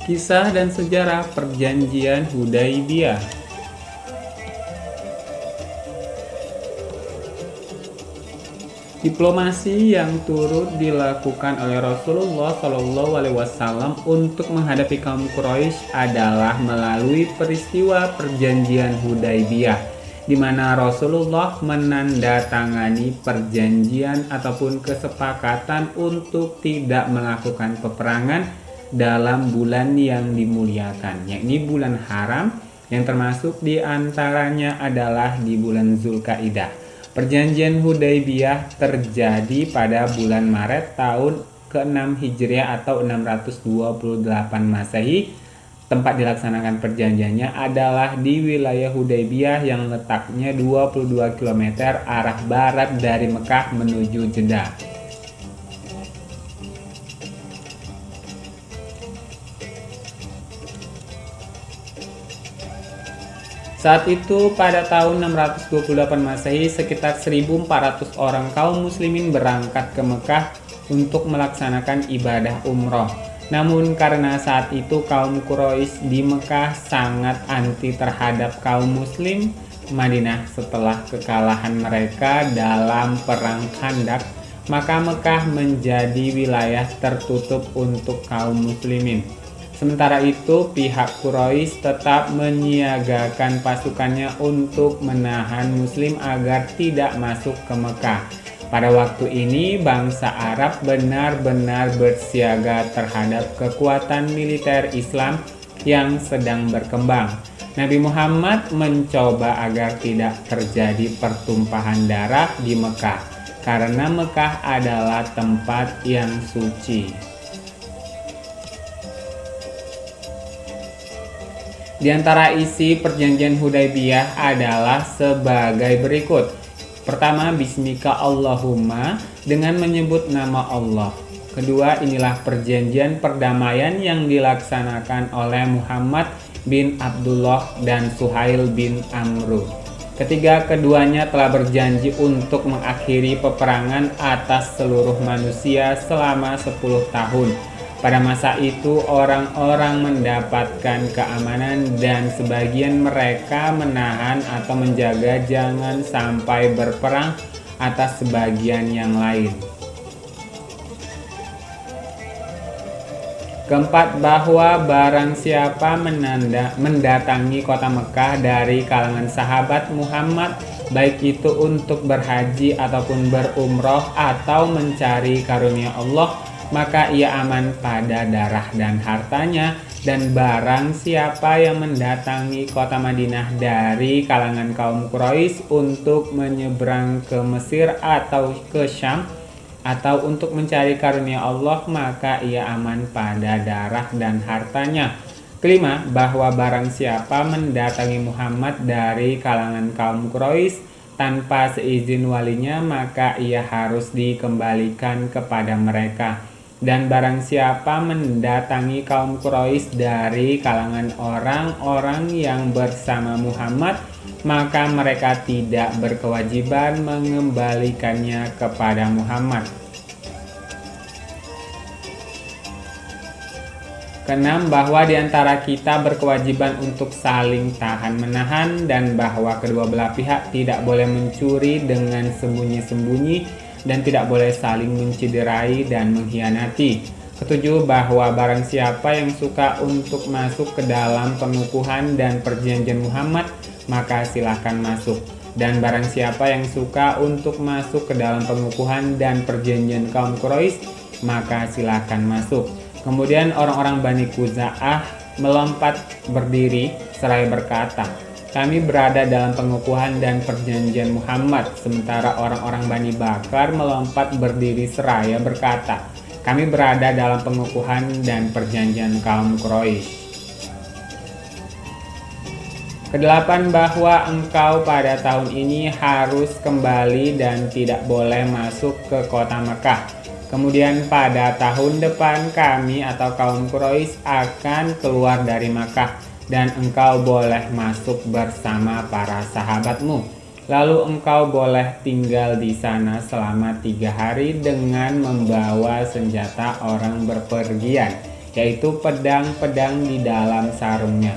Kisah dan sejarah Perjanjian Hudaibiyah. Diplomasi yang turut dilakukan oleh Rasulullah SAW untuk menghadapi kaum Quraisy adalah melalui peristiwa Perjanjian Hudaibiyah, di mana Rasulullah menandatangani perjanjian ataupun kesepakatan untuk tidak melakukan peperangan dalam bulan yang dimuliakan, yakni bulan haram, yang termasuk diantaranya adalah di bulan Zulkaidah. Perjanjian Hudaibiyah terjadi pada bulan Maret tahun ke-6 Hijriah atau 628 Masehi. Tempat dilaksanakan perjanjiannya adalah di wilayah Hudaibiyah yang letaknya 22 km arah barat dari Mekah menuju Jeddah. Saat itu pada tahun 628 Masehi, sekitar 1.400 orang kaum muslimin berangkat ke Mekah untuk melaksanakan ibadah umroh. Namun karena saat itu kaum Quraisy di Mekah sangat anti terhadap kaum muslim Madinah setelah kekalahan mereka dalam perang Khandaq, maka Mekah menjadi wilayah tertutup untuk kaum muslimin. Sementara itu, pihak Quraisy tetap menyiagakan pasukannya untuk menahan Muslim agar tidak masuk ke Mekah. Pada waktu ini, bangsa Arab benar-benar bersiaga terhadap kekuatan militer Islam yang sedang berkembang. Nabi Muhammad mencoba agar tidak terjadi pertumpahan darah di Mekah, karena Mekah adalah tempat yang suci. Di antara isi perjanjian Hudaibiyah adalah sebagai berikut. Pertama, Bismika Allahumma, dengan menyebut nama Allah. Kedua, inilah perjanjian perdamaian yang dilaksanakan oleh Muhammad bin Abdullah dan Suhail bin Amru. Ketiga, keduanya telah berjanji untuk mengakhiri peperangan atas seluruh manusia selama 10 tahun. Pada masa itu orang-orang mendapatkan keamanan dan sebagian mereka menahan atau menjaga jangan sampai berperang atas sebagian yang lain. Keempat, bahwa barang siapa mendatangi kota Mekah dari kalangan sahabat Muhammad, baik itu untuk berhaji ataupun berumroh atau mencari karunia Allah, maka ia aman pada darah dan hartanya. Dan barang siapa yang mendatangi kota Madinah dari kalangan kaum Quraisy untuk menyeberang ke Mesir atau ke Syam atau untuk mencari karunia Allah, maka ia aman pada darah dan hartanya. Kelima, bahwa barang siapa mendatangi Muhammad dari kalangan kaum Quraisy tanpa seizin walinya, maka ia harus dikembalikan kepada mereka. Dan barang siapa mendatangi kaum Quraisy dari kalangan orang-orang yang bersama Muhammad, maka mereka tidak berkewajiban mengembalikannya kepada Muhammad. Keenam, bahwa di antara kita berkewajiban untuk saling tahan-menahan dan bahwa kedua belah pihak tidak boleh mencuri dengan sembunyi-sembunyi dan tidak boleh saling mencederai dan mengkhianati. Ketujuh, bahwa barang siapa yang suka untuk masuk ke dalam pengukuhan dan perjanjian Muhammad, maka silahkan masuk. Dan barang siapa yang suka untuk masuk ke dalam pengukuhan dan perjanjian kaum Quraisy, maka silahkan masuk. Kemudian orang-orang Bani Khuza'ah melompat berdiri seraya berkata, kami berada dalam pengukuhan dan perjanjian Muhammad. Sementara orang-orang Bani Bakar melompat berdiri seraya berkata, kami berada dalam pengukuhan dan perjanjian kaum Quraisy. Kedelapan, bahwa engkau pada tahun ini harus kembali dan tidak boleh masuk ke kota Mekah. Kemudian pada tahun depan kami atau kaum Quraisy akan keluar dari Makkah dan engkau boleh masuk bersama para sahabatmu. Lalu engkau boleh tinggal di sana selama 3 hari dengan membawa senjata orang berpergian. yaitu pedang-pedang di dalam sarungnya.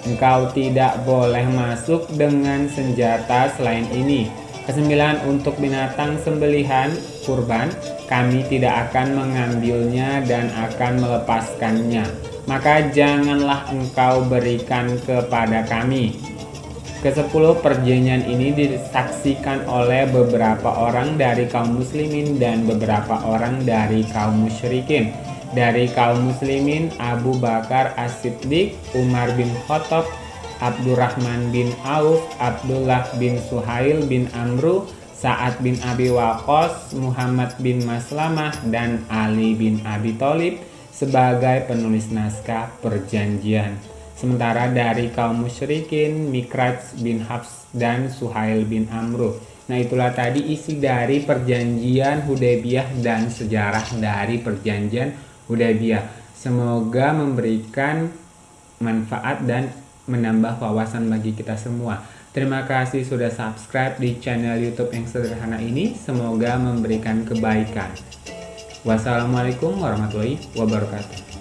Engkau tidak boleh masuk dengan senjata selain ini. Kesembilan, untuk binatang sembelihan kurban, kami tidak akan mengambilnya dan akan melepaskannya. Maka janganlah engkau berikan kepada kami. Kesepuluh, perjanjian ini disaksikan oleh beberapa orang dari kaum muslimin dan beberapa orang dari kaum musyrikin. Dari kaum muslimin, Abu Bakar As-Siddiq, Umar bin Khattab, Abdurrahman bin Auf, Abdullah bin Suhail bin Amru, Sa'ad bin Abi Waqqas, Muhammad bin Maslamah, dan Ali bin Abi Thalib sebagai penulis naskah perjanjian. Sementara dari kaum musyrikin, Mikraj bin Hafs dan Suhail bin Amru. Nah, itulah tadi isi dari perjanjian Hudaybiyah dan sejarah dari perjanjian Hudaybiyah. Semoga memberikan manfaat dan menambah wawasan bagi kita semua. Terima kasih sudah subscribe di channel YouTube yang sederhana ini. Semoga memberikan kebaikan. Wassalamualaikum warahmatullahi wabarakatuh.